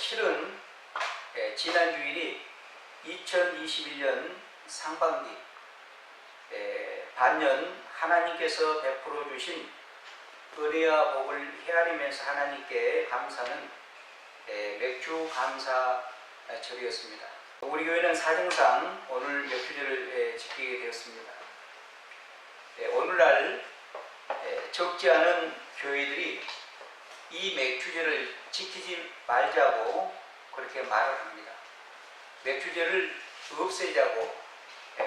실은 지난 주일이 2021년 상반기 반년 하나님께서 베풀어 주신 은혜와 복을 헤아리면서 하나님께 감사하는 맥주 감사절이었습니다. 우리 교회는 사정상 오늘 맥주절을 지키게 되었습니다. 오늘날 적지 않은 교회들이 이 맥주절을 지키지 말자고 그렇게 말을 합니다. 맥주절을 없애자고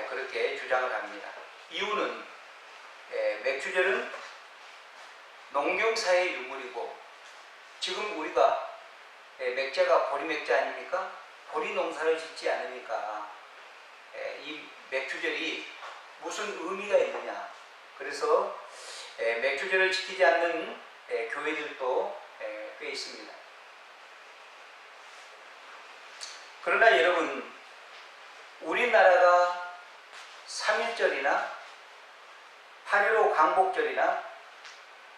그렇게 주장을 합니다. 이유는 맥주절은 농경사의 유물이고 지금 우리가 맥자가 보리맥자 아닙니까? 보리 농사를 짓지 않으니까 이 맥주절이 무슨 의미가 있느냐. 그래서 맥주절을 지키지 않는 교회들도 꽤 있습니다. 그러나 여러분, 우리나라가 3.1절이나 8.15 광복절이나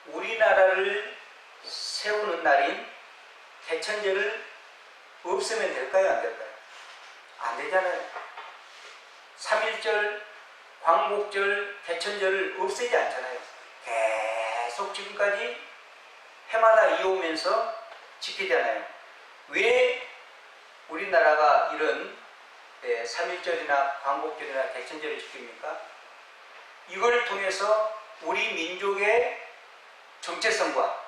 우리나라를 세우는 날인 개천절을 없애면 될까요? 안 될까요? 안 되잖아요. 3.1절, 광복절, 개천절을 없애지 않잖아요. 계속 지금까지 해마다 이어오면서 지키잖아요. 왜 우리나라가 이런 3.1절이나 광복절이나 개천절을 지킵니까? 이걸 통해서 우리 민족의 정체성과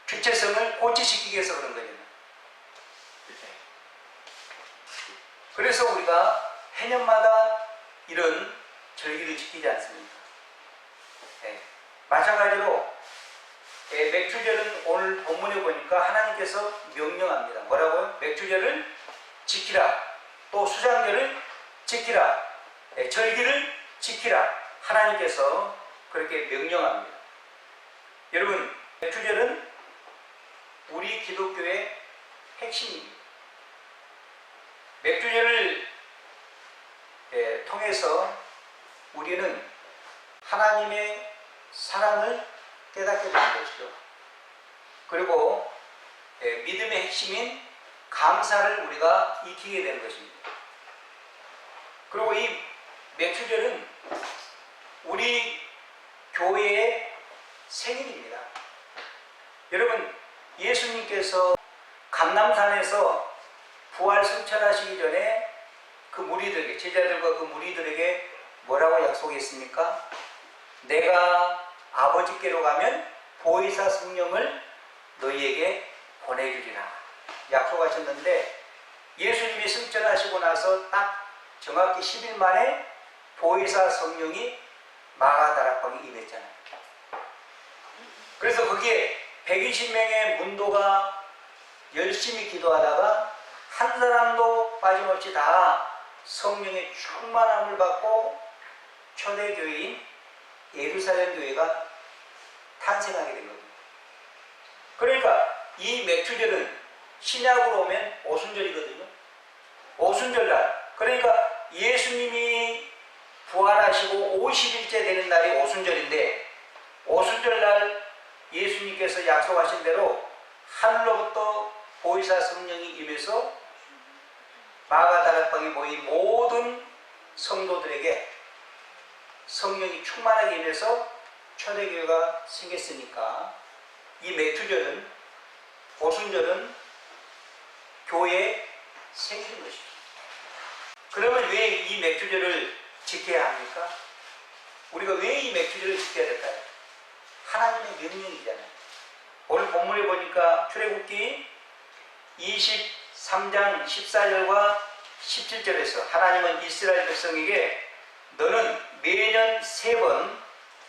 주체성을 고취시키기 위해서 그런 거잖아요. 그래서 우리가 해년마다 이런 절기를 지키지 않습니까? 마찬가지로 맥주절은 오늘 본문에 보니까 하나님께서 명령합니다. 뭐라고요? 맥주절을 지키라. 또 수장절을 지키라. 절기를 지키라. 하나님께서 그렇게 명령합니다. 여러분, 맥주절은 우리 기독교의 핵심입니다. 맥주절을 통해서 우리는 하나님의 사랑을 깨닫게 되는 것이죠. 그리고 믿음의 핵심인 감사를 우리가 익히게 되는 것입니다. 그리고 이 맥주절은 우리 교회의 생일입니다. 여러분, 예수님께서 감람산에서 부활 승천하시기 전에 그 무리들에게, 제자들과 그 무리들에게 뭐라고 약속했습니까? 내가 아버지께로 가면 보혜사 성령을 너희에게 보내주리라 약속하셨는데, 예수님이 승천하시고 나서 딱 정확히 10일 만에 보혜사 성령이 마가다락방에 임했잖아요. 그래서 거기에 120명의 문도가 열심히 기도하다가 한 사람도 빠짐없이 다 성령의 충만함을 받고 초대교회인 예루살렘 교회가 탄생하게 된 겁니다. 그러니까 이 맥주절은 신약으로 오면 오순절이거든요. 오순절날, 그러니까 예수님이 부활하시고 50일째 되는 날이 오순절인데, 오순절날 예수님께서 약속하신 대로 하늘로부터 보혜사 성령이 임해서 마가다락방에 모인 모든 성도들에게 성령이 충만하게 임해서 초대교회가 생겼으니까 이 맥주절은, 오순절은 교회의 생일인 것이죠. 그러면 왜 이 맥주절을 지켜야 합니까? 우리가 왜 이 맥주절을 지켜야 될까요? 하나님의 명령이잖아요. 오늘 본문에 보니까 출애굽기 23장 14절과 17절에서 하나님은 이스라엘 백성에게 너는 매년 3번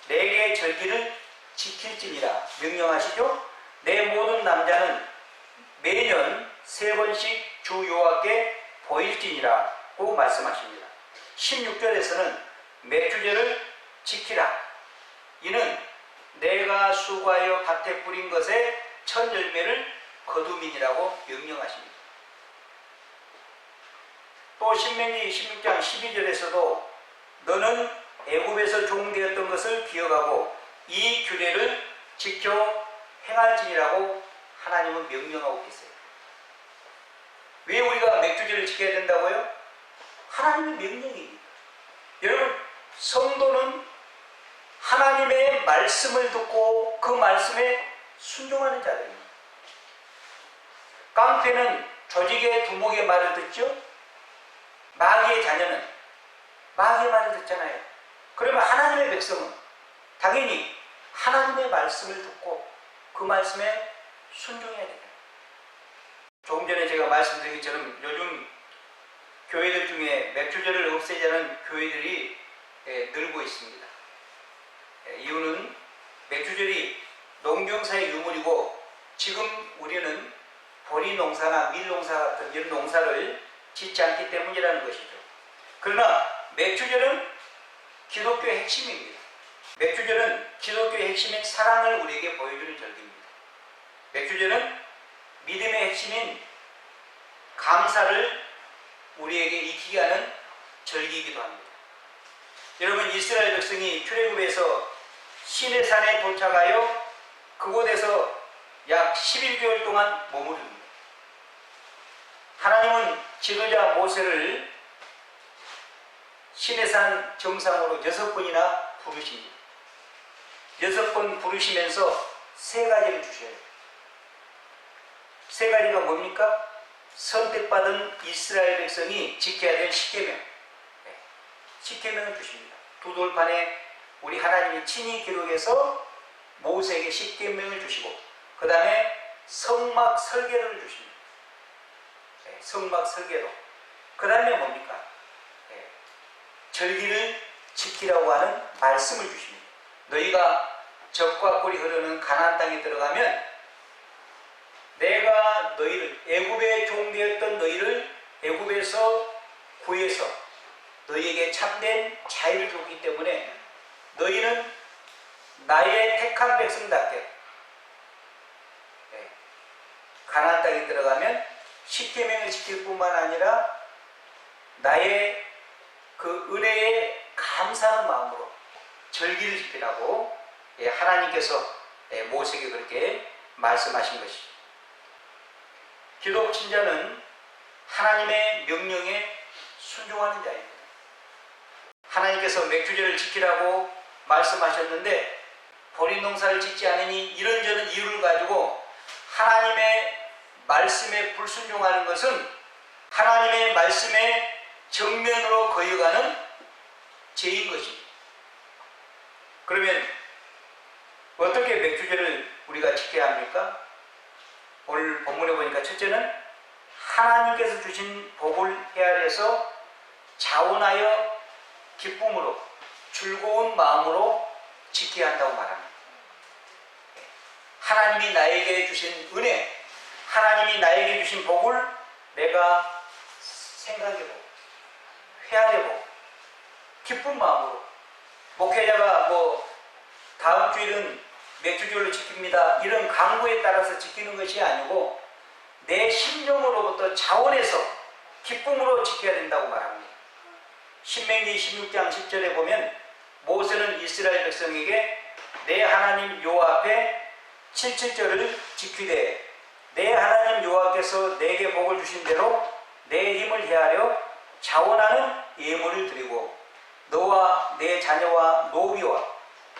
내게 절기를 지킬지니라 명령하시죠. 내 모든 남자는 매년 3번씩 주 여호와께 보일지니라고 말씀하십니다. 16절에서는 맥주절을 지키라. 이는 내가 수고하여 밭에 뿌린 것에 첫 열매를 거두민이라고 명령하십니다. 또 신명기 16장 12절에서도 너는 애굽에서 종되었던 것을 기억하고 이 규례를 지켜 행할지니라고 하나님은 명령하고 계세요. 왜 우리가 맥주제를 지켜야 된다고요? 하나님의 명령입니다. 여러분, 성도는 하나님의 말씀을 듣고 그 말씀에 순종하는 자들입니다. 깡패는 조직의 두목의 말을 듣죠? 마귀의 자녀는 마귀의 말을 듣잖아요. 그러면 하나님의 백성은 당연히 하나님의 말씀을 듣고 그 말씀에 순종해야 됩니다. 조금 전에 제가 말씀드린 것처럼 요즘 교회들 중에 맥주제를 없애자는 교회들이 늘고 있습니다. 이유는 맥주절이 농경사의 유물이고 지금 우리는 보리 농사나 밀 농사 같은 이런 농사를 짓지 않기 때문이라는 것이죠. 그러나 맥주절은 기독교의 핵심입니다. 맥주절은 기독교의 핵심인 사랑을 우리에게 보여주는 절기입니다. 맥주절은 믿음의 핵심인 감사를 우리에게 익히게 하는 절기이기도 합니다. 여러분, 이스라엘 백성이 출애굽에서 시내산에 도착하여 그곳에서 약 11개월 동안 머무릅니다. 하나님은 지도자 모세를 시내산 정상으로 6번이나 부르십니다. 6번 부르시면서 3가지를 주셔요. 3가지가 뭡니까? 선택받은 이스라엘 백성이 지켜야 될 10계명. 10계명을 주십니다. 두 돌판에 우리 하나님이 친히 기록해서 모세에게 10계명을 주시고 그 다음에 성막 설계도를 주십니다. 성막 설계도. 그 다음에 뭡니까? 절기를 지키라고 하는 말씀을 주십니다. 너희가 적과 꿀이 흐르는 가나안 땅에 들어가면 내가 너희를 애굽에 종되었던 너희를 애굽에서 구해서 너희에게 참된 자유를 줬기 때문에 너희는 나의 택한 백성답게 가나안 땅에 들어가면 10계명을 지킬 뿐만 아니라 나의 그 은혜에 감사하는 마음으로 절기를 지키라고 하나님께서 모세에게 그렇게 말씀하신 것이죠. 기독 신자는 하나님의 명령에 순종하는 자입니다. 하나님께서 맥주제를 지키라고 말씀하셨는데 보리 농사를 짓지 않으니 이런저런 이유를 가지고 하나님의 말씀에 불순종하는 것은 하나님의 말씀에 정면으로 거역하는 죄인 것입니다. 그러면 어떻게 맥주제를 우리가 지켜야 합니까? 오늘 본문에 보니까 첫째는 하나님께서 주신 복을 헤아려서 자원하여 기쁨으로 즐거운 마음으로 지켜야 한다고 말합니다. 하나님이 나에게 주신 은혜, 하나님이 나에게 주신 복을 내가 생각해보고 헤아려보고 기쁜 마음으로 목회자가 다음 주일은 맥주절로 지킵니다 이런 강구에 따라서 지키는 것이 아니고 내 심령으로부터 자원해서 기쁨으로 지켜야 된다고 말합니다. 신명기 16장 10절에 보면 모세는 이스라엘 백성에게 내 하나님 여호와 앞에 7절을 지키되 내 하나님 여호와께서 내게 복을 주신 대로 내 힘을 헤아려 자원하는 예물을 드리고 너와 내 자녀와 노비와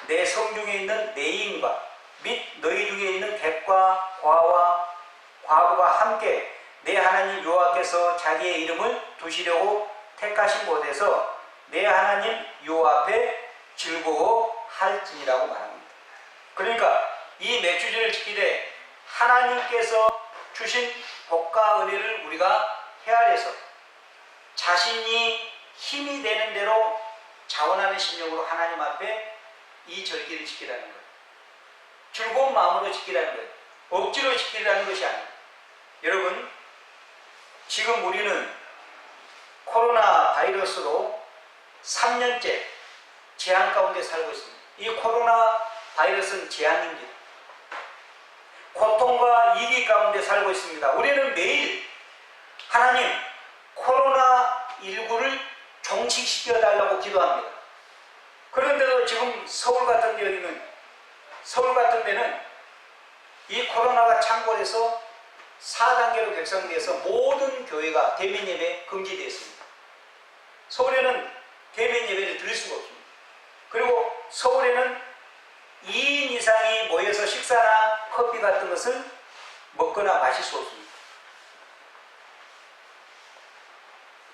내 성중에 있는 내인과 및 너희 중에 있는 객과 과와 과부가 함께 내 하나님 여호와께서 자기의 이름을 두시려고 택하신 곳에서 내 하나님 여호와 앞에 즐거워할지니라고 말합니다. 그러니까 이 맥주제를 지키되 하나님께서 주신 복과 은혜를 우리가 헤아려서 자신이 힘이 되는 대로 자원하는 심령으로 하나님 앞에 이 절기를 지키라는 거예요. 즐거운 마음으로 지키라는 거예요. 억지로 지키라는 것이 아니에요. 여러분, 지금 우리는 코로나 바이러스로 3년째 재앙 가운데 살고 있습니다. 이 코로나 바이러스는 재앙입니다. 고통과 위기 가운데 살고 있습니다. 우리는 매일 하나님 코로나19를 종식시켜달라고 기도합니다. 그런데도 지금 서울 같은 데는 이 코로나가 창궐해서 4단계로 객상돼서 모든 교회가 대면 예배 금지되었습니다. 서울에는 대면 예배를 드릴 수가 없습니다. 그리고 서울에는 2인 이상이 모여서 식사나 커피 같은 것을 먹거나 마실 수 없습니다.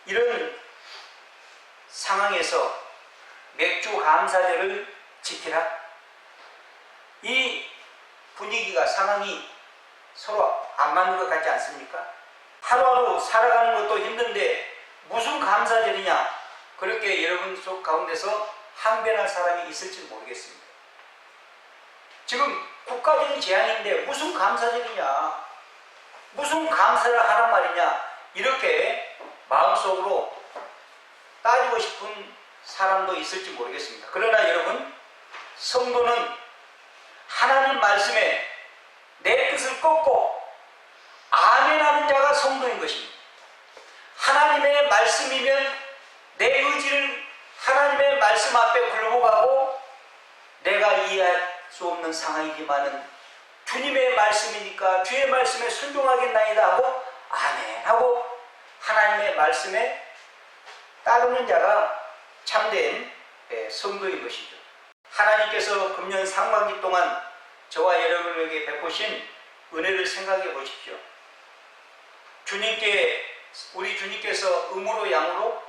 이런 상황에서 맥주 감사절을 지키라. 이 분위기가 상황이 서로 안 맞는 것 같지 않습니까? 하루하루 살아가는 것도 힘든데 무슨 감사절이냐? 그렇게 여러분 속 가운데서 항변할 사람이 있을지 모르겠습니다. 지금 국가적인 재앙인데 무슨 감사절이냐? 무슨 감사를 하란 말이냐? 이렇게 마음속으로 따지고 싶은 사람도 있을지 모르겠습니다. 그러나 여러분, 성도는 하나님 말씀에 내 뜻을 꺾고 아멘하는 자가 성도인 것입니다. 하나님의 말씀이면 내 의지를 하나님의 말씀 앞에 굴복하고 내가 이해할 수 없는 상황이지만은 주님의 말씀이니까 주의 말씀에 순종하겠나이다 하고 아멘 하고 하나님의 말씀에 따르는 자가 참된 성도인 것이죠. 하나님께서 금년 상반기 동안 저와 여러분에게 베푸신 은혜를 생각해 보십시오. 우리 주님께서 음으로 양으로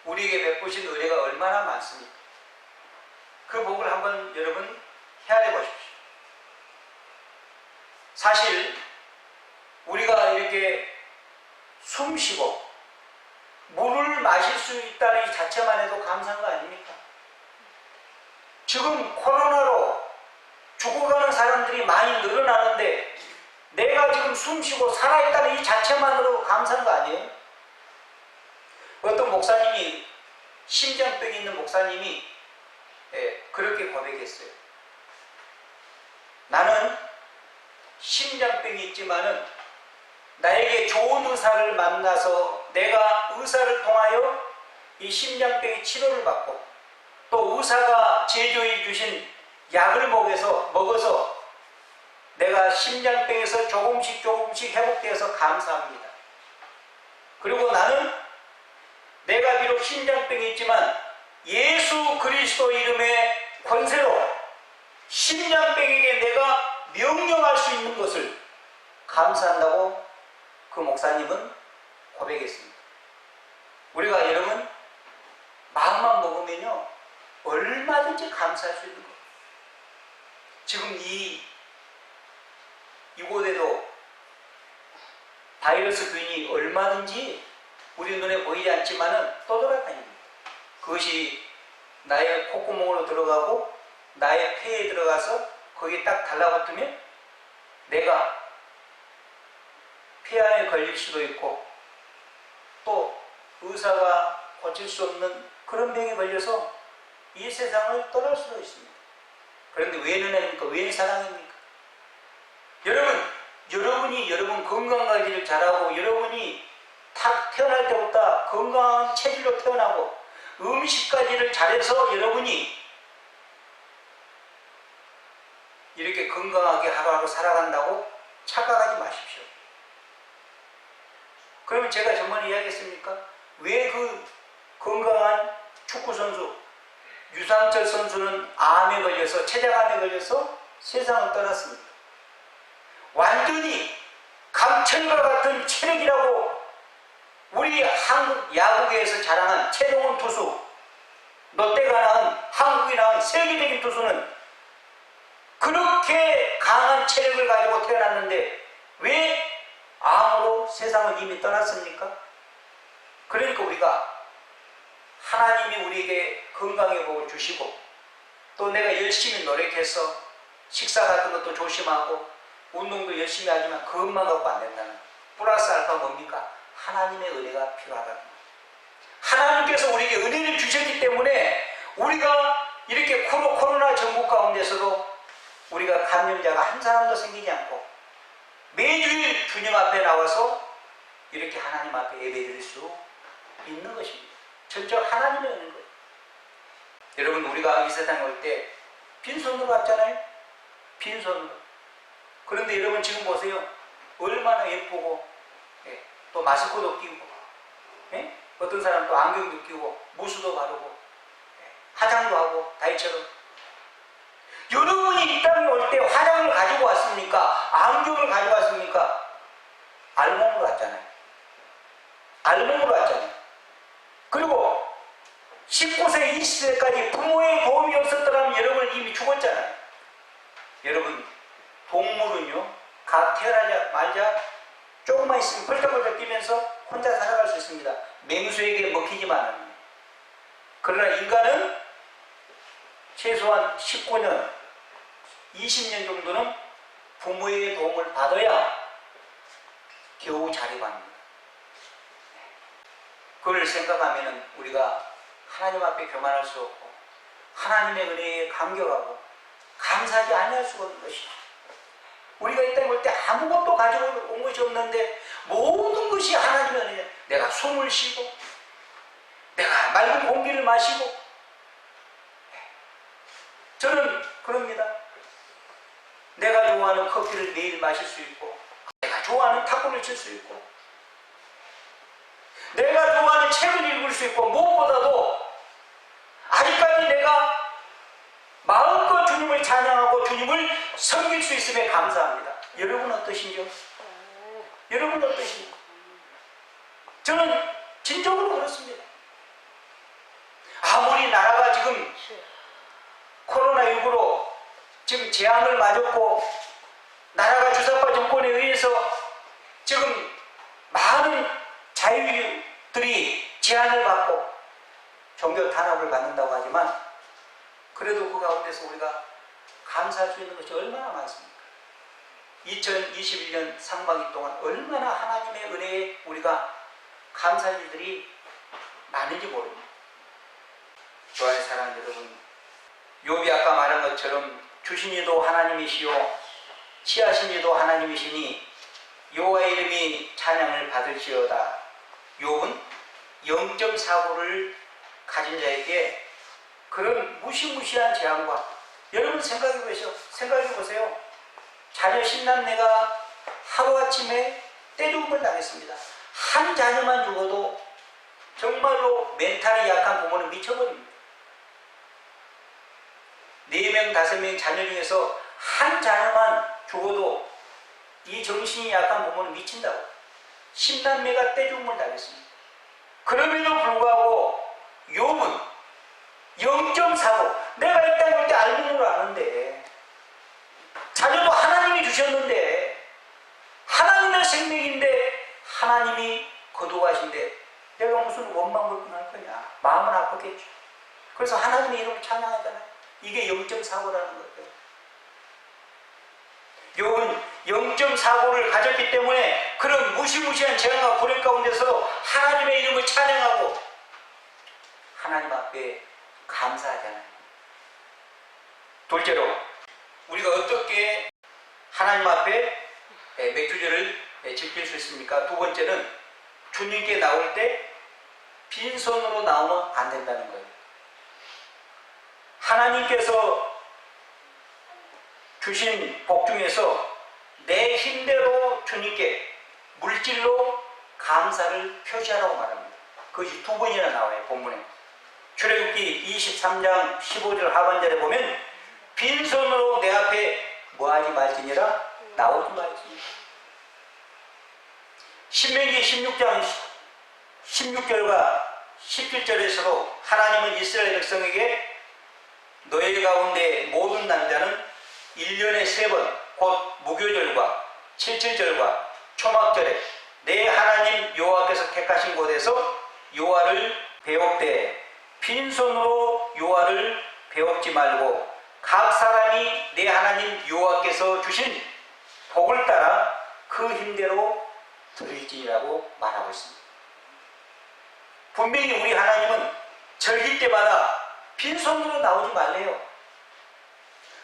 우리에게 베푸신 은혜가 얼마나 많습니까? 그 복을 한번 여러분 헤아려 보십시오. 사실 우리가 이렇게 숨 쉬고 물을 마실 수 있다는 이 자체만 해도 감사한 거 아닙니까? 지금 코로나로 죽어가는 사람들이 많이 늘어나는데 내가 지금 숨 쉬고 살아있다는 이 자체만으로 감사한 거 아니에요? 어떤 목사님이, 심장병이 있는 목사님이 그렇게 고백했어요. 나는 심장병이 있지만은 나에게 좋은 의사를 만나서 내가 의사를 통하여 이 심장병의 치료를 받고 또 의사가 제조해 주신 약을 먹어서 내가 심장병에서 조금씩 회복되어서 감사합니다. 그리고 나는 내가 비록 심장병이 있지만 예수 그리스도 이름의 권세로 심장병에게 내가 명령할 수 있는 것을 감사한다고 그 목사님은 고백했습니다. 우리가 여러분 마음만 먹으면요 얼마든지 감사할 수 있는 거예요. 지금 이곳에도 바이러스 균이 얼마든지 우리 눈에 보이지 않지만은 떠돌아다닙니다. 그것이 나의 콧구멍으로 들어가고 나의 폐에 들어가서 거기에 딱 달라붙으면 내가 폐암에 걸릴 수도 있고 또 의사가 고칠 수 없는 그런 병에 걸려서 이 세상을 떠날 수도 있습니다. 그런데 왜 은혜입니까? 왜 사랑입니까? 여러분이 여러분 건강관리를 잘하고 여러분이 태어날 때부터 건강한 체질로 태어나고 음식관리를 잘해서 여러분이 이렇게 건강하게 하루하루 살아간다고 착각하지 마십시오. 그러면 제가 전번에 이야기했습니까? 왜 그 건강한 축구선수 유상철 선수는 암에 걸려서 췌장암에 걸려서 세상을 떠났습니다. 완전히 강철과 같은 체력이라고 우리 한국 야구계에서 자랑한 최동원 투수, 롯데가 낳은 한국이 낳은 세계적인 투수는 그렇게 강한 체력을 가지고 태어났는데 왜 암으로 세상을 이미 떠났습니까? 그러니까 우리가 하나님이 우리에게 건강의 복을 주시고 또 내가 열심히 노력해서 식사 같은 것도 조심하고 운동도 열심히 하지만 그것만 갖고 안 된다는 플러스 알파 뭡니까? 하나님의 은혜가 필요하다는 거예요. 하나님께서 우리에게 은혜를 주셨기 때문에 우리가 이렇게 코로나 전국 가운데서도 우리가 감염자가 한 사람도 생기지 않고 매주일 주님 앞에 나와서 이렇게 하나님 앞에 예배드릴 수 있는 것입니다. 전적 하나님의 은혜인 거예요. 여러분 우리가 이 세상에 올 때 빈손으로 왔잖아요. 빈손으로. 그런데 여러분 지금 보세요. 얼마나 예쁘고, 예, 또 마스크도 끼고, 예? 어떤 사람도 안경도 끼고, 무수도 바르고, 예, 화장도 하고, 다이처럼. 여러분이 이 땅에 올 때 화장을 가지고 왔습니까? 안경을 가지고 왔습니까? 알몸으로 왔잖아요. 알몸으로 왔잖아요. 그리고 19세, 20세까지 부모의 도움이 없었더라면 여러분은 이미 죽었잖아요. 여러분, 동물은요, 각 태어나자마자 조금만 있으면 벌떡벌떡 뛰면서 혼자 살아갈 수 있습니다. 맹수에게 먹히지만은. 그러나 인간은 최소한 19년, 20년 정도는 부모의 도움을 받아야 겨우 자립합니다. 그걸 생각하면 우리가 하나님 앞에 교만할 수 없고 하나님의 은혜에 감격하고 감사하지 아니할 수가 없는 것이다. 우리가 이 땅에 올 때 아무것도 가지고 온 것이 없는데 모든 것이 하나님의 은혜야. 내가 숨을 쉬고 내가 맑은 공기를 마시고, 저는 그럽니다. 내가 좋아하는 커피를 매일 마실 수 있고, 내가 좋아하는 탁구를 칠 수 있고, 내가 좋아하는 책을 읽을 수 있고, 무엇보다도 아직까지 내가 마음껏 주님을 찬양하고 주님을 섬길 수 있음에 감사합니다. 여러분 어떠신지요? 여러분 어떠신지요? 저는 진정으로 그렇습니다. 아무리 나라가 지금 코로나19로 지금 재앙을 맞았고 나라가 주사파 정권에 의해서 지금 많은 자유들이 제한을 받고 종교 탄압을 받는다고 하지만 그래도 그 가운데서 우리가 감사할 수 있는 것이 얼마나 많습니까? 2021년 상반기 동안 얼마나 하나님의 은혜에 우리가 감사할 일들이 많은지 모릅니다. 좋아하는 사랑 여러분, 욥이 아까 말한 것처럼 주신 이도 하나님이시요 취하신 이도 하나님이시니 여호와의 이름이 찬양을 받을지어다. 욥은 영적 사고를 가진 자에게 그런 무시무시한 재앙과, 여러분 생각해 보세요. 자녀 10남매가 하루아침에 떼죽음을 당했습니다. 한 자녀만 죽어도 정말로 멘탈이 약한 부모는 미쳐버립니다. 4명, 5명 자녀 중에서 한 자녀만 죽어도 이 정신이 약한 부모는 미친다고. 10남매가 떼죽음을 당했습니다. 그럼에도 불구하고 욥은 0.45, 내가 이 땅에 올 때 알몸으로 아는데, 자녀도 하나님이 주셨는데, 하나님의 생명인데, 하나님이 거두가신데, 내가 무슨 원망을 할 거냐? 마음은 아프겠죠. 그래서 하나님의 이름을 찬양하잖아요. 이게 0.45라는 거예요. 욥은 0.45를 가졌기 때문에 그런 무시무시한 재앙과 불행 가운데서도 하나님의 이름을 찬양하고 하나님 앞에 감사하잖아요. 둘째로, 우리가 어떻게 하나님 앞에 맥주제를 지킬 수 있습니까? 두 번째는 주님께 나올 때 빈손으로 나오면 안 된다는 거예요. 하나님께서 주신 복 중에서 내 힘대로 주님께 물질로 감사를 표시하라고 말합니다. 그것이 2번이나 나와요, 본문에. 출애굽기 23장 15절 하반절에 보면 빈손으로 내 앞에 뭐하지 말지니라, 나오지 말지니라. 신명기 16장 16절과 17절에서도 하나님은 이스라엘 백성에게 너희 가운데 모든 남자는 1년에 3번 곧 무교절과 칠칠절과 초막절에 내 하나님 여호와께서 택하신 곳에서 여호와를 배웁되 빈손으로 여호와를 배웁지 말고 각 사람이 내 하나님 여호와께서 주신 복을 따라 그 힘대로 드릴지라고 말하고 있습니다. 분명히 우리 하나님은 절기 때마다 빈손으로 나오지 말래요.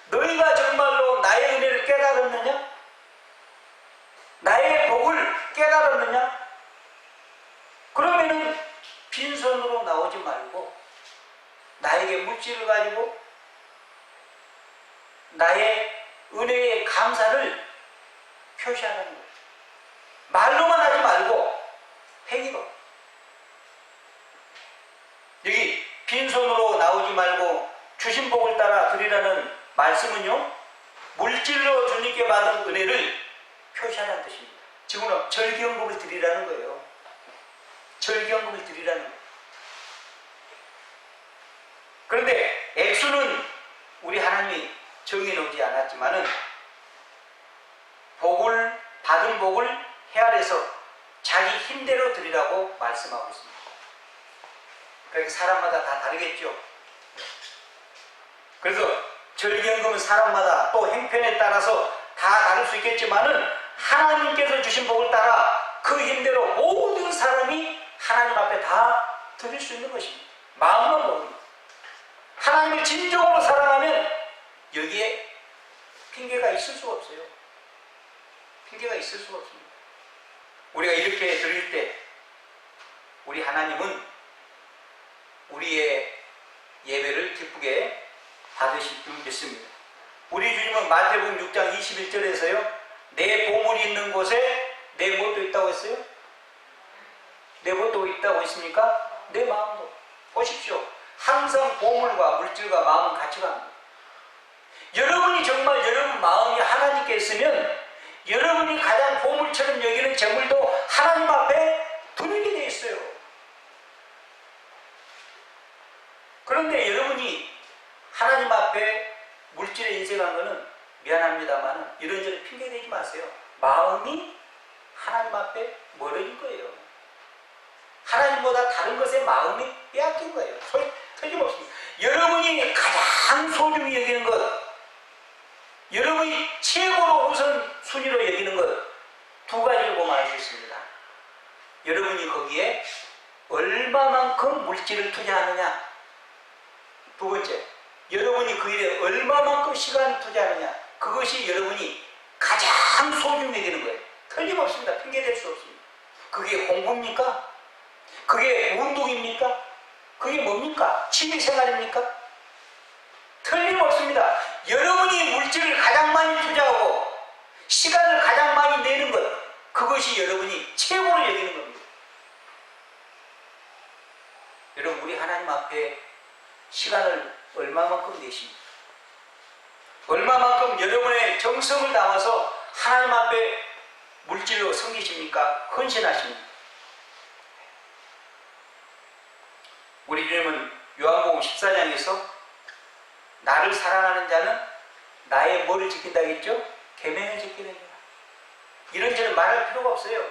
너희가 정말로 나의 은혜를 깨달았느냐? 나의 복을 깨달았느냐? 그러면은 빈손으로 나오지 말고 나에게 물질을 가지고 나의 은혜의 감사를 표시하는 거예요. 말로만 하지 말고 행위로. 여기 빈손으로 나오지 말고 주신 복을 따라 드리라는 말씀은요, 물질로 주님께 받은 은혜를 표시하라는 뜻입니다. 지금은 절기연금을 드리라는 거예요. 절기연금을 드리라는 거예요. 그런데 액수는 우리 하나님이 정해놓지 않았지만은 받은 복을 헤아려서 자기 힘대로 드리라고 말씀하고 있습니다. 그러니까 사람마다 다 다르겠죠. 그래서 절기연금은 사람마다 또 행편에 따라서 다 다를 수 있겠지만은 하나님께서 주신 복을 따라 그 힘대로 모든 사람이 하나님 앞에 다 드릴 수 있는 것입니다. 마음만 먹으면. 하나님을 진정으로 사랑하면 여기에 핑계가 있을 수가 없어요. 핑계가 있을 수가 없습니다. 우리가 이렇게 드릴 때 우리 하나님은 우리의 예배를 기쁘게 받으실 줄 믿습니다. 우리 주님은 마태복음 6장 21절에서요, 내 보물이 있는 곳에 내 무엇도 있다고 했어요? 내 무엇도 있다고 했습니까? 내 마음도. 보십시오. 항상 보물과 물질과 마음은 같이 갑니다. 여러분이 정말 여러분 마음이 하나님께 있으면 여러분이 가장 보물처럼 여기는 재물도 하나님 앞에 두르게 되어 있어요. 그런데 여러분이 하나님 앞에 물질에 인색한 것은 미안합니다만 이런저런 핑계대지 마세요. 마음이 하나님 앞에 멀어진 거예요. 하나님보다 다른 것에 마음이 빼앗긴 거예요. 틀림없습니다. 여러분이 가장 소중히 여기는 것, 여러분이 최고로 우선 순위로 여기는 것, 두 가지를 보면 알 수 있습니다. 여러분이 거기에 얼마만큼 물질을 투자하느냐, 두 번째, 여러분이 그 일에 얼마만큼 시간을 투자하느냐, 그것이 여러분이 가장 소중히 여기는 거예요. 틀림없습니다. 핑계댈 수 없습니다. 그게 공부입니까? 그게 운동입니까? 그게 뭡니까? 취미생활입니까? 틀림없습니다. 여러분이 물질을 가장 많이 투자하고 시간을 가장 많이 내는 것, 그것이 여러분이 최고로 여기는 겁니다. 여러분, 우리 하나님 앞에 시간을 얼마만큼 내십니까? 얼마만큼 여러분의 정성을 담아서 하나님 앞에 물질로 섬기십니까? 헌신하십니까? 우리 주님은 요한복음 14장에서 나를 사랑하는 자는 나의 뭐를 지킨다 했죠? 계명을 지키는 자. 이런저런 말할 필요가 없어요.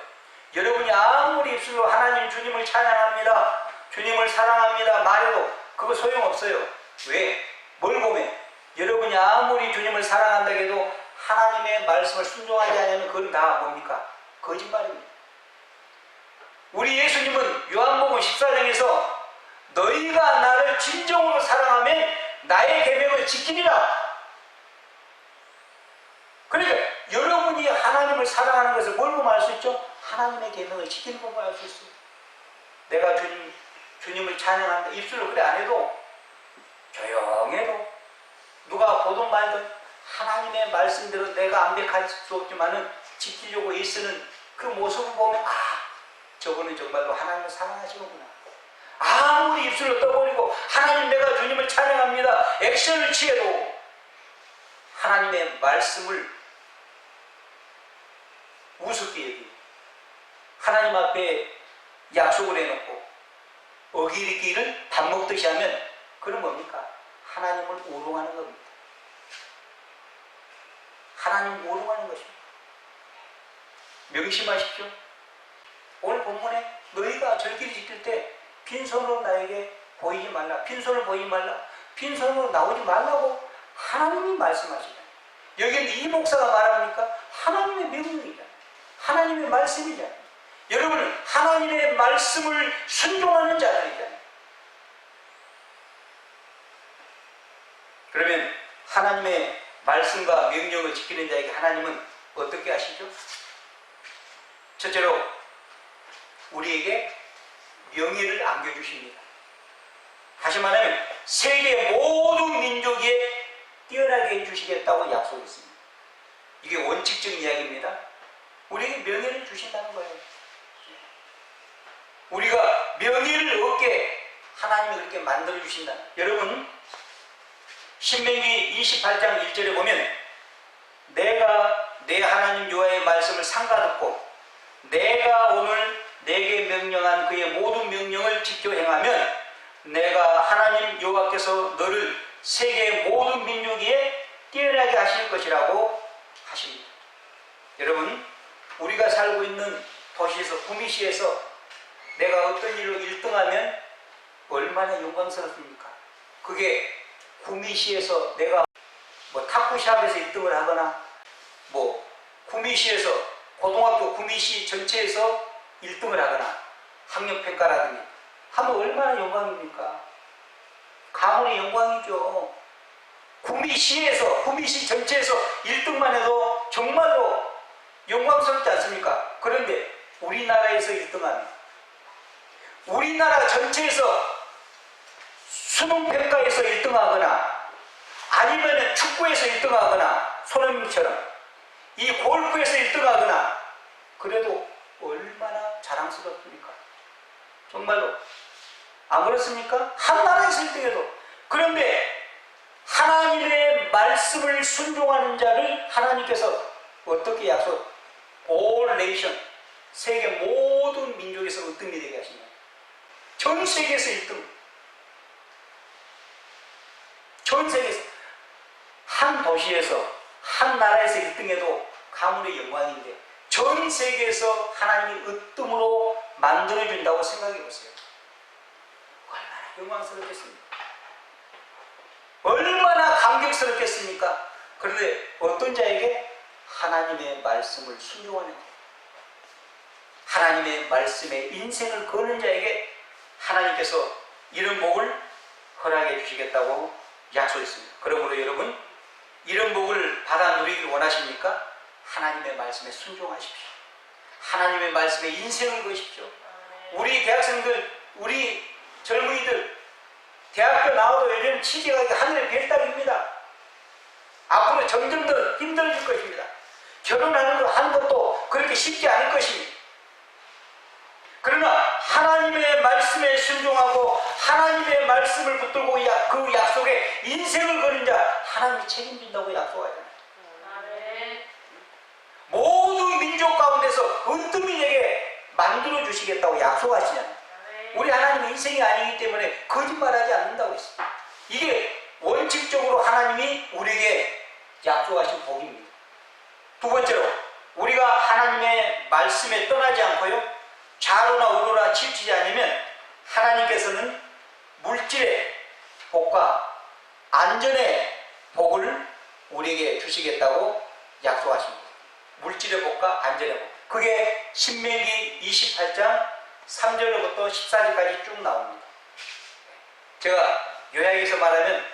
여러분이 아무리 입술로 하나님 주님을 찬양합니다, 주님을 사랑합니다 말해도 그거 소용없어요. 왜? 뭘 보면 여러분이 아무리 주님을 사랑한다 해도 하나님의 말씀을 순종하지 않으면 그건 다 뭡니까? 거짓말입니다. 우리 예수님은 요한복음 14장에서 너희가 나를 진정으로 사랑하면 나의 계명을 지키리라. 그러니까 여러분이 하나님을 사랑하는 것을 뭘 보면 알 수 있죠? 하나님의 계명을 지키는 거 보면 알 수 있어요. 내가 주님을 찬양한다 입술로 그래 안 해도 조용해도 누가 보든 말든 하나님의 말씀대로 내가 완벽할 수 없지만은 지키려고 애쓰는 그 모습을 보면 저분은 정말로 하나님을 사랑하시는구나. 아무리 입술로 떠버리고 하나님 내가 주님을 찬양합니다 액션을 취해도 하나님의 말씀을 우습게 여기고 하나님 앞에 약속을 해놓고 어기기를 밥 먹듯이 하면 그건 뭡니까? 하나님을 우롱하는 겁니다. 하나님을 우롱하는 것입니다. 명심하십시오. 오늘 본문에 너희가 절기를 지킬 때 빈손으로 나에게 보이지 말라, 빈손을 보이지 말라, 빈손으로 나오지 말라고 하나님이 말씀하시잖아요. 여기는 이 목사가 말합니까? 하나님의 명령이잖아요. 하나님의 말씀이잖아요. 여러분은 하나님의 말씀을 순종하는 자들이잖아요. 그러면 하나님의 말씀과 명령을 지키는 자에게 하나님은 어떻게 하시죠? 첫째로 우리에게 명예를 안겨주십니다. 다시 말하면 세계 모든 민족에 뛰어나게 해주시겠다고 약속했습니다. 이게 원칙적인 이야기입니다. 우리에게 명예를 주신다는 거예요. 우리가 명예를 얻게 하나님이 그렇게 만들어 주신다. 여러분, 신명기 28장 1절에 보면 내가 내 하나님 여호와의 말씀을 삼가듣고 내가 오늘 내게 명령한 그의 모든 명령을 지켜 행하면 내가 하나님 여호와께서 너를 세계 모든 민족 위에 뛰어나게 하실 것이라고 하십니다. 여러분, 우리가 살고 있는 도시에서, 구미시에서 내가 어떤 일로 1등하면 얼마나 영광스럽습니까? 그게 구미시에서 내가 탁구샵에서 1등을 하거나 구미시에서 고등학교 구미시 전체에서 1등을 하거나 학력평가라든지 하면 얼마나 영광입니까? 가문의 영광이죠. 구미시에서, 구미시 전체에서 1등만 해도 정말로 영광스럽지 않습니까? 그런데 우리나라에서 1등하면, 우리나라 전체에서 수능평가에서 1등하거나 아니면 축구에서 1등하거나 손흥민처럼 이 골프에서 1등하거나 그래도 얼마나 자랑스럽습니까? 정말로 안 그렇습니까? 한 나라에서 1등해도. 그런데 하나님의 말씀을 순종하는 자를 하나님께서 어떻게 약속? All nation, 세계 모든 민족에서 으뜸이 되게 하시냐? 전 세계에서 1등. 전 세계에서 한 도시에서 한 나라에서 1등해도 가문의 영광인데 전 세계에서 하나님이 으뜸으로 만들어준다고 생각해보세요. 얼마나 영광스럽겠습니까? 얼마나 감격스럽겠습니까? 그런데 어떤 자에게? 하나님의 말씀을 순종하는 자, 하나님의 말씀에 인생을 거는 자에게 하나님께서 이런 복을 허락해 주시겠다고 약속했습니다. 그러므로 여러분, 이런 복을 받아 누리길 원하십니까? 하나님의 말씀에 순종하십시오. 하나님의 말씀에 인생을 거십시오. 우리 대학생들, 우리 젊은이들 대학교 나와도 요즘 취직하기 하늘의 별 따기입니다. 앞으로 점점 더 힘들어질 것입니다. 결혼하는 것도 그렇게 쉽지 않을 것입니다. 그러나 하나님의 말씀에 순종하고 하나님의 말씀을 붙들고 그 약속에 인생을 거는 자 하나님이 책임진다고 약속하잖아요. 모든 민족 가운데서 으뜸이 되게 만들어 주시겠다고 약속하시잖아요. 우리 하나님은 인생이 아니기 때문에 거짓말하지 않는다고 했습니다. 이게 원칙적으로 하나님이 우리에게 약속하신 복입니다. 두 번째로, 우리가 하나님의 말씀에 떠나지 않고요, 좌로나 우로나 치우치지 않으면 하나님께서는 물질의 복과 안전의 복을 우리에게 주시겠다고 약속하십니다. 물질의 복과 안전의 복. 그게 신명기 28장 3절로부터 14절까지 쭉 나옵니다. 제가 요약해서 말하면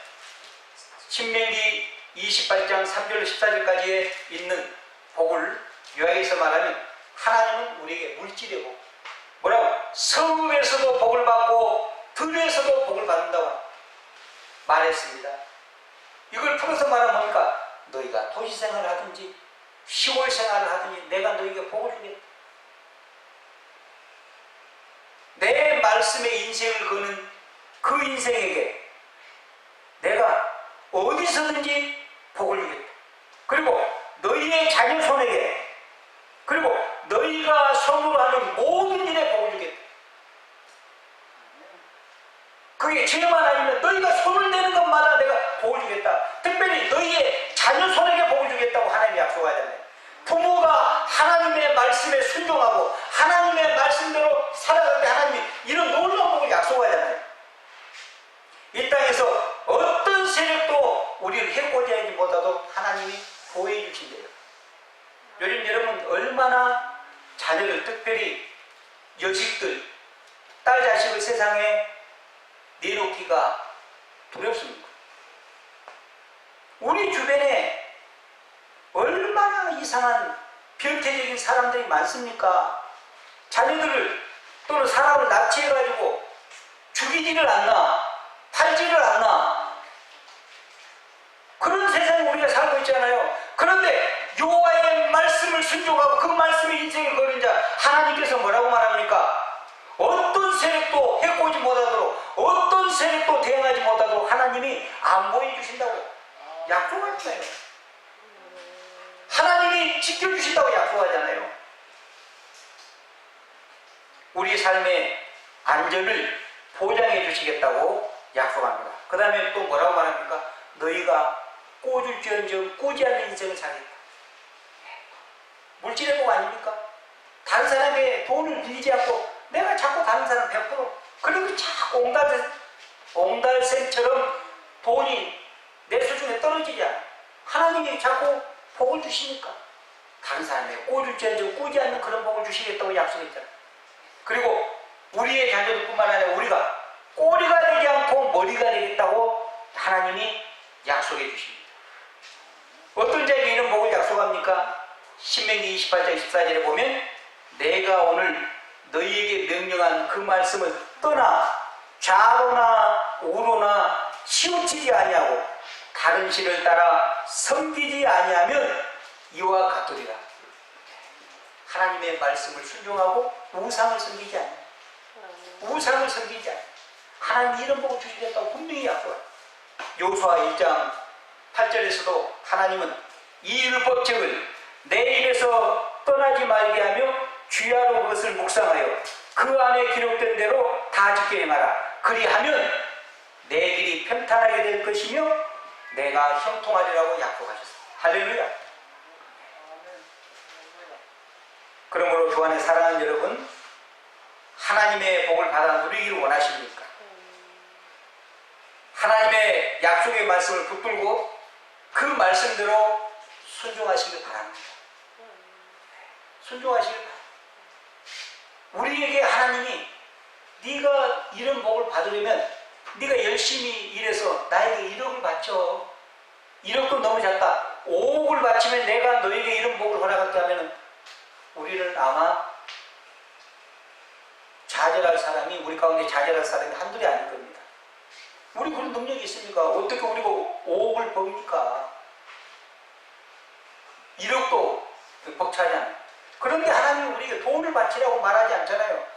신명기 28장 3절로 14절까지에 있는 복을 요약해서 말하면 하나님은 우리에게 물질의 복, 뭐라고? 성읍에서도 복을 받고 들에서도 복을 받는다고 말했습니다. 이걸 풀어서 말하면 뭡니까? 너희가 도시생활을 하든지 시골 생활을 하든지 내가 너희에게 복을 주겠다. 내 말씀에 인생을 거는 그 인생에게 내가 어디서든지 복을 주겠다. 그리고 너희의 자녀 손에게, 그리고 너희가 손으로 하는 모든 일에 복을 주겠다. 그게 죄만 아니면 너희가 손을 대는 것마다 내가 복을 주겠다. 특별히 너희의 자녀 손에게 복을 주겠다고 하나님이 약속하잖아요. 부모가 하나님의 말씀에 순종하고 하나님의 말씀대로 살아갈 때 하나님이 이런 놀라운 복을 약속하잖아요. 이 땅에서 어떤 세력도 우리를 해코지 하지 못하도록 하나님이 보호해 주신대요. 요즘 여러분 얼마나 자녀를, 특별히 여직들, 딸 자식을 세상에 내놓기가 두렵습니까? 우리 주변에 얼마나 이상한 변태적인 사람들이 많습니까? 자녀들을 또는 사람을 납치해가지고 죽이지를 않나, 팔지를 않나, 그런 세상에 우리가 살고 있잖아요. 그런데 여호와의 말씀을 순종하고 그 말씀에 인생을 거는 자, 하나님께서 뭐라고 말합니까? 어떤 세력도 해코지 못하도록, 어떤 세력도 대응하지 못하도록 하나님이 안 보여주신다고 약속하잖아요. 하나님이 지켜주신다고 약속하잖아요. 우리 삶의 안전을 보장해 주시겠다고 약속합니다. 그 다음에 또 뭐라고 말합니까? 너희가 꽂을지언정 꾸지 않는 인생을 살겠다. 물질의 복 아닙니까? 다른 사람의 돈을 빌리지 않고 내가 자꾸 다른 사람 100% 그리고 자꾸 옹달샘처럼 돈이 내 수준에 떨어지지 않아. 하나님이 자꾸 복을 주시니까 다른 사람의 꽂을지언정 꾸지 않는 그런 복을 주시겠다고 약속했잖아. 그리고 우리의 자녀들뿐만 아니라 우리가 꼬리가 되지 않고 머리가 되겠다고 하나님이 약속해 주십니다. 어떤 자에게 이런 복을 약속합니까? 신명기 28장 14절에 보면 내가 오늘 너희에게 명령한 그 말씀을 떠나 좌로나 우로나 치우치지 아니하고 다른 신을 따라 섬기지 아니하면 이와 같으리라. 하나님의 말씀을 순종하고 우상을 섬기지 않아요. 우상을 섬기지 않아요. 하나님이 이런 복을 주시겠다고 분명히 약속해요. 여호수아 1장 8절에서도 하나님은 이 율법책을 내 입에서 떠나지 말게 하며 주야로 그것을 묵상하여 그 안에 기록된 대로 다 지켜 행하라. 그리하면 내 길이 평탄하게 될 것이며 내가 형통하리라고 약속하셨습니다. 할렐루야. 그러므로 주 안에 사랑하는 여러분, 하나님의 복을 받아 누리기를 원하십니까? 하나님의 약속의 말씀을 붙들고 그 말씀대로 순종하시길 바랍니다. 순종하시길 바랍니다. 우리에게 하나님이 네가 이런 복을 받으려면 네가 열심히 일해서 나에게 1억을 바쳐. 1억도 너무 작다. 5억을 바치면 내가 너에게 이런 복을 허락할게 하면 우리는 아마 좌절할 사람이, 우리 가운데 좌절할 사람이 한둘이 아닐 겁니다. 우리 그런 능력이 있습니까? 어떻게 우리가 5억을 법니까? 1억도 벅차잖아요. 그런데 하나님이 우리에게 돈을 바치라고 말하지 않잖아요.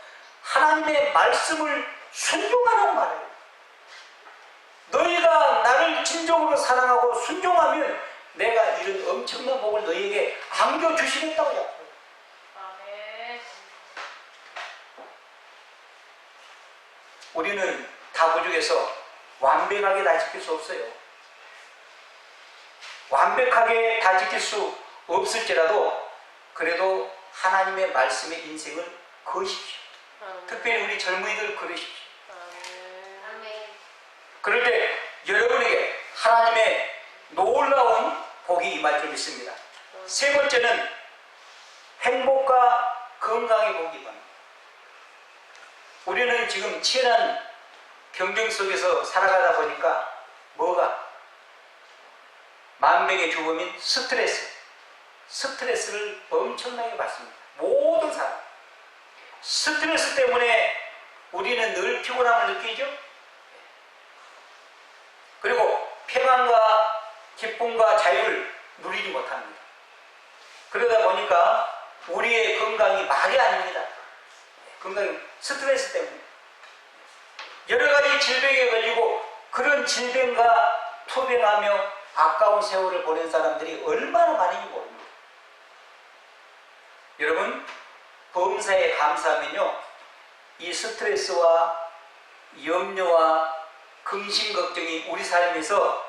하나님의 말씀을 순종하라고 말해요. 너희가 나를 진정으로 사랑하고 순종하면 내가 이런 엄청난 복을 너희에게 안겨주시겠다고 약속해요. 우리는 다 부족해서 완벽하게 다 지킬 수 없어요. 완벽하게 다 지킬 수 없을지라도 그래도 하나님의 말씀에 인생을 거십시오. 특별히 우리 젊은이들 그러십시오. 그럴 때 여러분에게 하나님의 놀라운 복이 임할 줄 믿습니다. 세 번째는 행복과 건강의 복이 임합니다. 우리는 지금 치열한 경쟁 속에서 살아가다 보니까 뭐가? 만병의 주범인 스트레스를 엄청나게 받습니다. 모든 사람. 스트레스 때문에 우리는 늘 피곤함을 느끼죠. 그리고 평안과 기쁨과 자유를 누리지 못합니다. 그러다 보니까 우리의 건강이 말이 아닙니다. 건강이 스트레스 때문에 여러 가지 질병에 걸리고 그런 질병과 투병하며 아까운 세월을 보낸 사람들이 얼마나 많은지 모릅니다. 여러분, 범사에 감사하면요, 이 스트레스와 염려와 근심 걱정이 우리 삶에서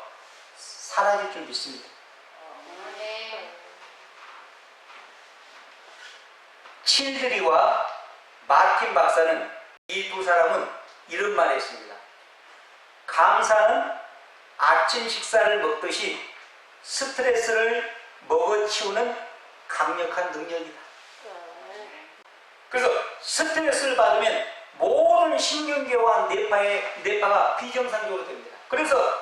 사라질 줄 믿습니다. 칠드리와 마틴 박사는, 이 두 사람은 이런 말을 했습니다. 감사는 아침 식사를 먹듯이 스트레스를 먹어치우는 강력한 능력이다. 그래서 스트레스를 받으면 모든 신경계와 뇌파가 비정상적으로 됩니다. 그래서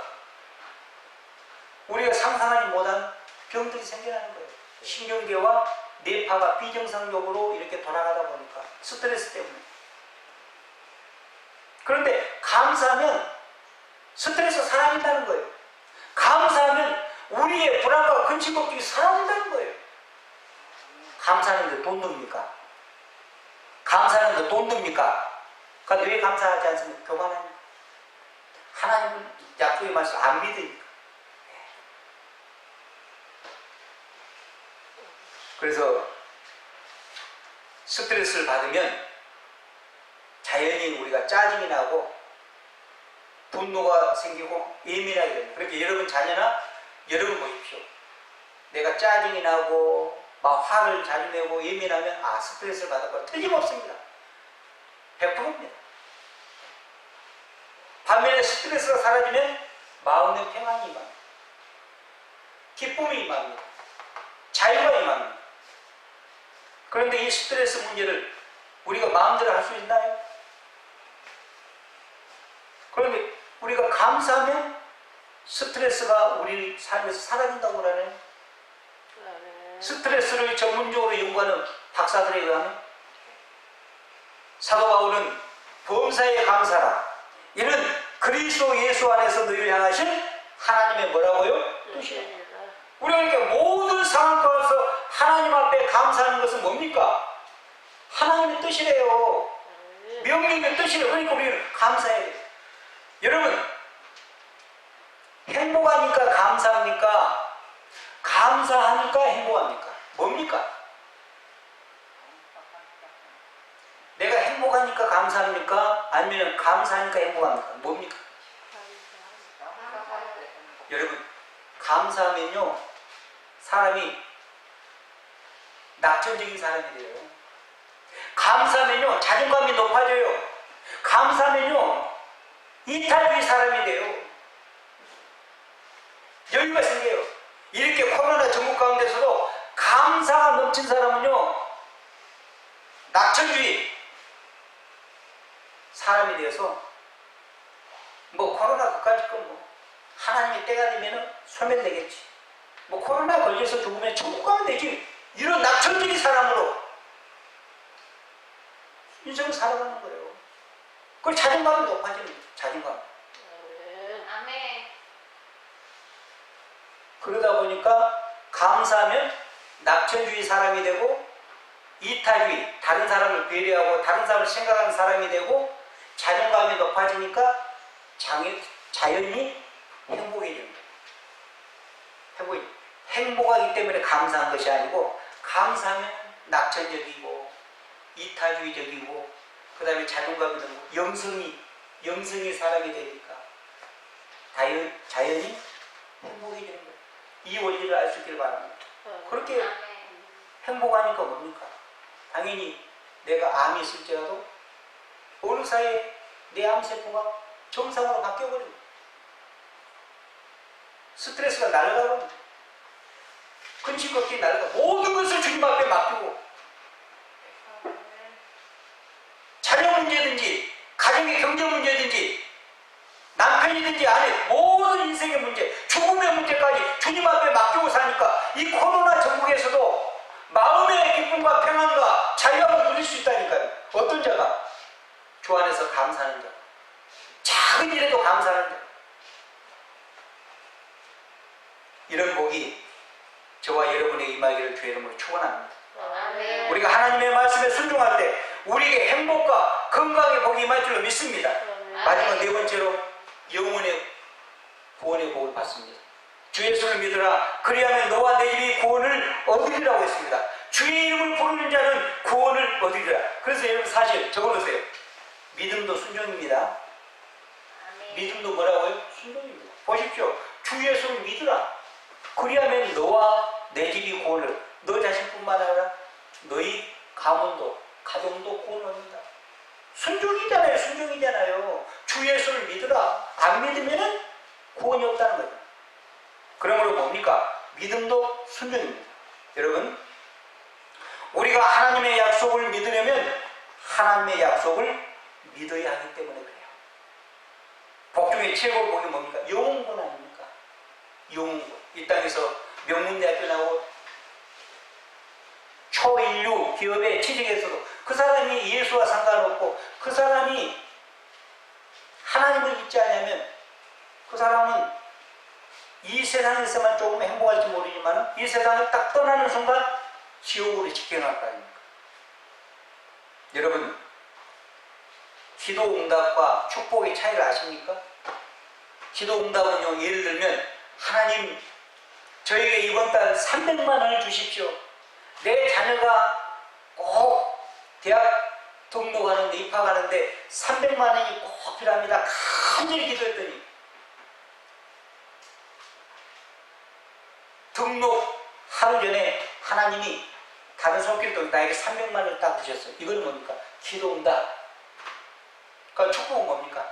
우리가 상상하지 못한 병들이 생겨나는 거예요. 신경계와 뇌파가 비정상적으로 이렇게 돌아가다 보니까 스트레스 때문에. 그런데 감사하면 스트레스가 사라진다는 거예요. 감사하면 우리의 불안과 근심 걱정이 사라진다는 거예요. 감사하는데 돈 듭니까? 감사하는데 돈 듭니까? 그러니까 왜 감사하지 않습니까? 교만합니다. 하나님은 약속의 말씀 안 믿으니까. 그래서 스트레스를 받으면 자연히 우리가 짜증이 나고 분노가 생기고 예민하게 됩니다. 그러니까 여러분 자녀나 여러분 보십시오. 내가 짜증이 나고 막 화를 자주 내고 예민하면 스트레스를 받았고 틀림없습니다. 100%입니다. 반면에 스트레스가 사라지면 마음의 평안이 임합니다. 기쁨이 임합니다. 자유가 임합니다. 그런데 이 스트레스 문제를 우리가 마음대로 할 수 있나요? 그런데 우리가 감사하면 스트레스가 우리 삶에서 사라진다고 그러네. 스트레스를 전문적으로 연구하는 박사들에 의하면 사도 바울은 범사에 감사라, 이는 그리스도 예수 안에서 너희를 향하신 하나님의 뭐라고요? 뜻이에요. 우리가 이렇게 모든 상황 가운데서 하나님 앞에 감사하는 것은 뭡니까? 하나님의 뜻이래요. 명령의 뜻이래요. 그러니까 우리는 감사해야 돼요. 여러분, 행복하니까 감사합니까? 감사하니까 행복합니까? 뭡니까? 내가 행복하니까 감사합니까? 아니면 감사하니까 행복합니까? 뭡니까? 여러분, 감사하면요, 사람이 낙천적인 사람이 돼요. 감사하면요, 자존감이 높아져요. 감사하면요, 이탈주의 사람이 돼요. 여유가 생겨요. 이렇게 코로나 전국 가운데서도 감사가 넘친 사람은요, 낙천주의 사람이 되어서 뭐 코로나 그까짓 건 하나님의 때가 되면 소멸되겠지. 뭐 코로나 걸려서 죽으면 천국 가면 되지. 이런 낙천적인 사람으로 인생을 살아가는 거예요. 그 자존감이 높아지는 거예요. 자존감. 아멘. 그러다 보니까 감사하면 낙천주의 사람이 되고 이타주의, 다른 사람을 배려하고 다른 사람을 생각하는 사람이 되고 자존감이 높아지니까 자연히 행복해집니다. 행복하기 때문에 감사한 것이 아니고 감사하면 낙천적이고 이타주의적이고 그 다음에 자존감이 되고 영성이 사람이 되니까 자연히 행복해지는 거예요. 이 원리를 알 수 있기를 바랍니다. 그렇게 행복하니까 뭡니까? 당연히 내가 암이 있을지라도 어느 사이에 내 암세포가 정상으로 바뀌어버립니다. 스트레스가 날아가고 근심 걱정이 날아가고 모든 것을 주님 앞에 맡기고 자녀 문제든지 가정의 경제 문제든지 남편이든지 아내 모든 인생의 문제 죽음의 문제까지 주님 앞에 맡기고 사니까 이 코로나 전국에서도 마음의 기쁨과 평안과 자유함을 누릴 수 있다니까요. 어떤 자가? 주 안에서 감사하는 자, 작은 일에도 감사하는 자. 이런 복이 저와 여러분의 임하기를 주의 이름으로 축원합니다. 우리가 하나님의 말씀에 순종할 때 우리에게 행복과 건강의 복이 임할 줄로 믿습니다. 마지막 네 번째로 영혼의 구원의 복을 받습니다. 주 예수를 믿으라. 그리하면 너와 내 집이 구원을 얻으리라고 했습니다. 주의 이름을 부르는 자는 구원을 얻으리라. 그래서 여러분 사실 적어놓으세요. 믿음도 순종입니다. 믿음도 뭐라고요? 순종입니다. 보십시오. 주 예수를 믿으라. 그리하면 너와 내 집이 구원을, 너 자신뿐만 아니라 너희 가문도 가정도 구원을 얻는다. 순종이잖아요. 순종이잖아요. 주 예수를 믿으라. 안 믿으면 구원이 없다는 거죠. 그러므로 뭡니까? 믿음도 순종입니다. 여러분, 우리가 하나님의 약속을 믿으려면 하나님의 약속을 믿어야 하기 때문에 그래요. 복 중에 최고 복이 뭡니까? 영혼군 아닙니까? 영혼군. 이 땅에서 명문대학교 나오고 초인류 기업에 취직해서도 그 사람이 예수와 상관없고 그 사람이 하나님을 믿지 않으면 그 사람은 이 세상에서만 조금 행복할지 모르지만 이 세상을 딱 떠나는 순간 지옥으로 직행할 거 아닙니까? 여러분, 기도 응답과 축복의 차이를 아십니까? 기도 응답은요, 예를 들면 하나님 저에게 이번 달 300만 원을 주십시오. 내 자녀가 꼭 대학 등록하는데 입학하는데 300만 원이 꼭 필요합니다. 간절히 기도했더니 등록 하루 전에 하나님이 다른 손길도 나에게 300만 원을 딱 주셨어요. 이거는 뭡니까? 기도 응답. 그러니까 축복은 뭡니까?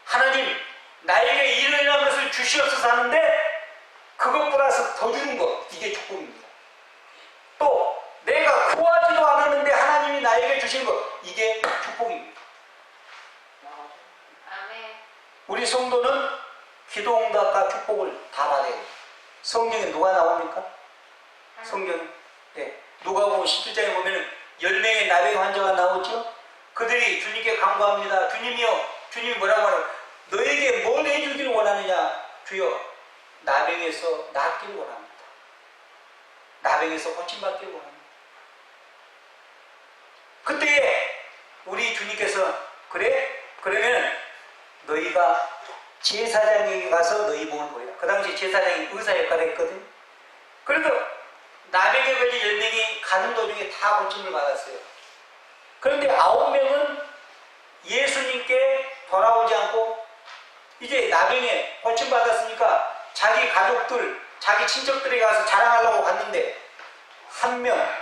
하나님 나에게 이러이러한 것을 주시옵소서 하는데 그것 플러스 더 주는 것, 이게 축복입니다. 또 내가 구하지도 않았는데 하나님이 나에게 주신 것, 이게 축복입니다. 아멘. 우리 성도는 기도 응답과 축복을 다 받아야 돼요. 성경에 누가 나옵니까? 성경에, 네. 누가복음 17장에 보면 10명의 나병 환자가 나오죠. 그들이 주님께 간구합니다. 주님이요, 주님이 뭐라고 하나요? 너에게 뭘 해주기를 원하느냐? 주여, 나병에서 낫기를 원합니다. 나병에서 고침받기를 원합니다. 그때 우리 주님께서 그래? 그러면 너희가 제사장에게 가서 너희 몸을 보이라. 그 당시 제사장이 의사 역할을 했거든. 그래도 나병에 걸린 10명이 가는 도중에 다 고침을 받았어요. 그런데 9명은 예수님께 돌아오지 않고 이제 나병에 고침받았으니까 자기 가족들, 자기 친척들에게 가서 자랑하려고 갔는데 한 명,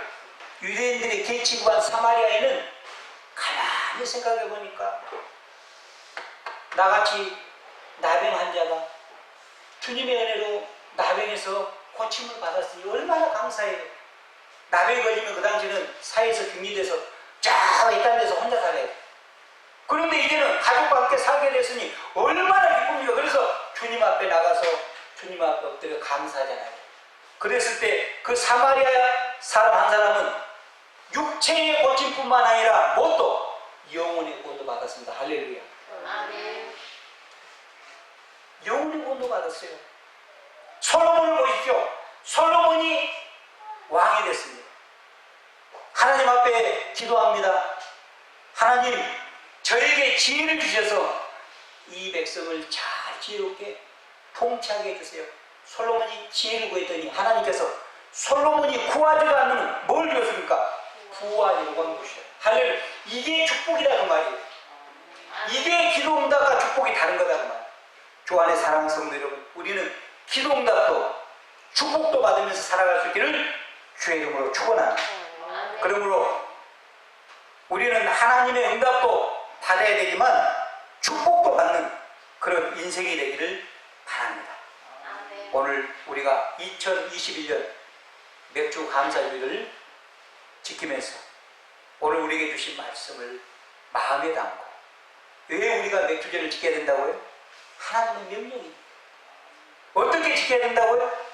유대인들의 계치구한 사마리아인은 가만히 생각해 보니까 나같이 나병 환자가 주님의 은혜로 나병에서 고침을 받았으니 얼마나 감사해요. 나병에 걸리면 그 당시에는 사회에서 격리돼서 쫙 이딴 데서 혼자 살아요. 그런데 이제는 가족과 함께 살게 됐으니 얼마나 기쁩니까? 그래서 주님 앞에 나가서 주님 앞에 엎드려 감사하잖아요. 그랬을 때 그 사마리아 사람 한 사람은 육체의 고침뿐만 아니라 뭣도 영혼의 구원도 받았습니다. 할렐루야. 아멘. 영혼의 구원도 받았어요. 솔로몬을 보십시오. 솔로몬이 왕이 됐습니다. 하나님 앞에 기도합니다. 하나님, 저에게 지혜를 주셔서 이 백성을 잘 지혜롭게 통치하게 해주세요. 솔로몬이 지혜를 구했더니 하나님께서 솔로몬이 구하지도 않는 뭘 주었습니까? 구하지라고 한 것이에요. 할렐루야. 이게 축복이다 그 말이에요. 이게 기도 응답과 축복이 다른 거다 그 말이에요. 주 안에 사랑하는 성도 여러분, 우리는 기도 응답도 축복도 받으면서 살아갈 수 있기를 주의 이름으로 축원합니다. 그러므로 우리는 하나님의 응답도 받아야 되지만 축복도 받는 그런 인생이 되기를 바랍니다. 오늘 우리가 2021년 맥주 감사주일을 지키면서 오늘 우리에게 주신 말씀을 마음에 담고, 왜 우리가 맥주제를 지켜야 된다고요? 하나님의 명령입니다. 어떻게 지켜야 된다고요?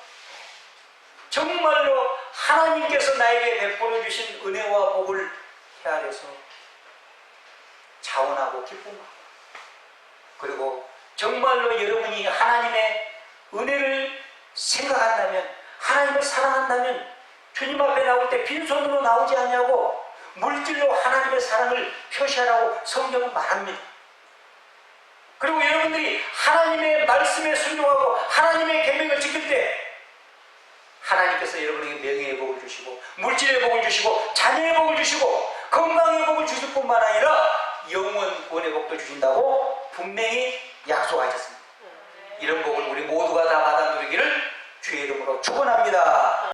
정말로 하나님께서 나에게 베풀어 주신 은혜와 복을 헤아려서 자원하고 기쁨하고, 그리고 정말로 여러분이 하나님의 은혜를 생각한다면, 하나님을 사랑한다면 주님 앞에 나올 때 빈손으로 나오지 않냐고 물질로 하나님의 사랑을 표시하라고 성경은 말합니다. 그리고 여러분들이 하나님의 말씀에 순종하고 하나님의 계명을 지킬 때 하나님께서 여러분에게 명예의 복을 주시고 물질의 복을 주시고 자녀의 복을 주시고 건강의 복을 주실 뿐만 아니라 영원 구원의 복도 주신다고 분명히 약속하셨습니다. 이런 복을 우리 모두가 다 받아 누리기